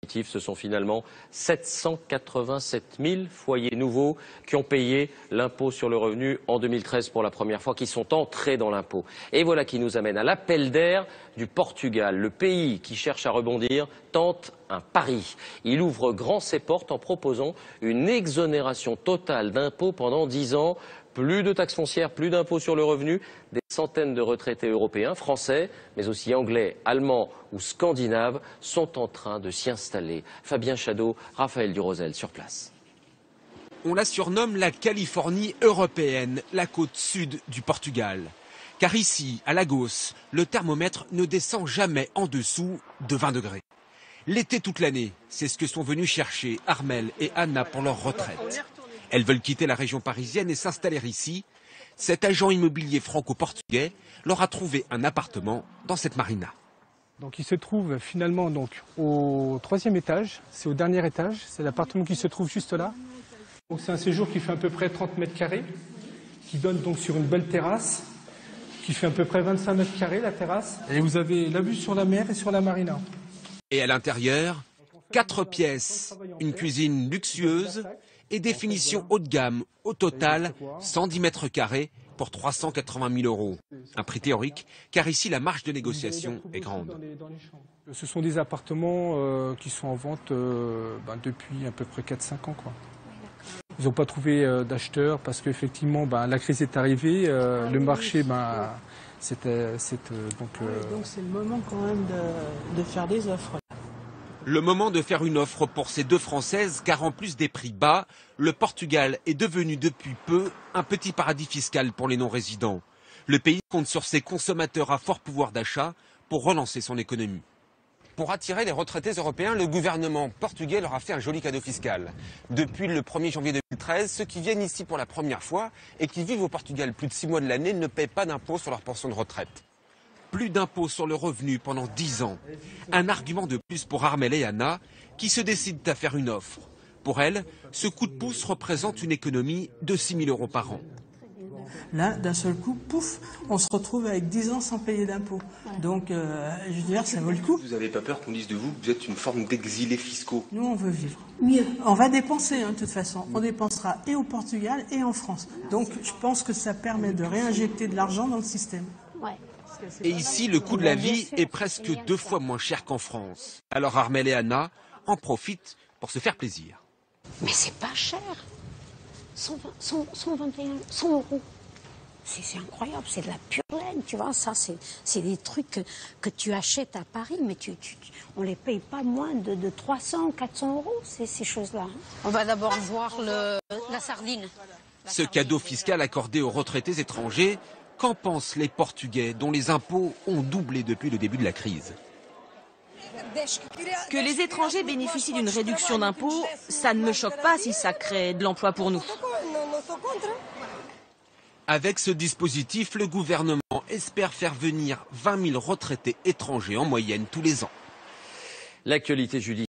Ce sont finalement 787 000 foyers nouveaux qui ont payé l'impôt sur le revenu en 2013 pour la première fois, qui sont entrés dans l'impôt. Et voilà qui nous amène à l'appel d'air du Portugal. Le pays qui cherche à rebondir tente un pari. Il ouvre grand ses portes en proposant une exonération totale d'impôts pendant 10 ans. Plus de taxes foncières, plus d'impôts sur le revenu. Des centaines de retraités européens, français, mais aussi anglais, allemands ou scandinaves sont en train de s'y installer. Fabien Chadeau, Raphaël Durosel sur place. On la surnomme la Californie européenne, la côte sud du Portugal. Car ici, à Lagos, le thermomètre ne descend jamais en dessous de 20 degrés. L'été toute l'année, c'est ce que sont venus chercher Armel et Anna pour leur retraite. Elles veulent quitter la région parisienne et s'installer ici. Cet agent immobilier franco-portugais leur a trouvé un appartement dans cette marina. Donc il se trouve finalement donc au 3e étage, c'est au dernier étage, c'est l'appartement qui se trouve juste là. Donc c'est un séjour qui fait à peu près 30 mètres carrés, qui donne donc sur une belle terrasse, qui fait à peu près 25 mètres carrés la terrasse. Et vous avez la vue sur la mer et sur la marina. Et à l'intérieur, 4 pièces, une cuisine luxueuse et des finitions haut de gamme, au total 110 mètres carrés pour 380 000 euros. Un prix théorique, car ici la marge de négociation est grande. Ce sont des appartements qui sont en vente depuis à peu près 4-5 ans. Ils n'ont pas trouvé d'acheteurs parce qu'effectivement la crise est arrivée, le marché donc c'est le moment quand même de faire des offres. Le moment de faire une offre pour ces deux Françaises, car en plus des prix bas, le Portugal est devenu depuis peu un petit paradis fiscal pour les non-résidents. Le pays compte sur ses consommateurs à fort pouvoir d'achat pour relancer son économie. Pour attirer les retraités européens, le gouvernement portugais leur a fait un joli cadeau fiscal. Depuis le 1er janvier 2013, ceux qui viennent ici pour la première fois et qui vivent au Portugal plus de 6 mois de l'année ne paient pas d'impôt sur leur pension de retraite. Plus d'impôts sur le revenu pendant 10 ans. Un argument de plus pour Armel et Anna, qui se décident à faire une offre. Pour elles, ce coup de pouce représente une économie de 6 000 euros par an. Là, d'un seul coup, pouf, on se retrouve avec 10 ans sans payer d'impôts. Donc, je veux dire, ça vaut le coup. Vous n'avez pas peur qu'on dise de vous que vous êtes une forme d'exilés fiscaux? Nous, on veut vivre. Mieux. On va dépenser, de toute façon. On dépensera et au Portugal et en France. Donc, je pense que ça permet de réinjecter de l'argent dans le système. Ouais. Et ici, le coût de la vie est presque 2 fois moins cher qu'en France. Alors Armel et Anna en profitent pour se faire plaisir. Mais c'est pas cher. 100 euros. C'est incroyable, c'est de la pure laine, tu vois. Ça, c'est des trucs que tu achètes à Paris, mais on les paye pas moins de 300, 400 euros, ces choses-là. On va d'abord voir la sardine. Ce cadeau fiscal accordé aux retraités étrangers, qu'en pensent les Portugais dont les impôts ont doublé depuis le début de la crise? Que les étrangers bénéficient d'une réduction d'impôts, ça ne me choque pas si ça crée de l'emploi pour nous. Avec ce dispositif, le gouvernement espère faire venir 20 000 retraités étrangers en moyenne tous les ans. L'actualité judiciaire.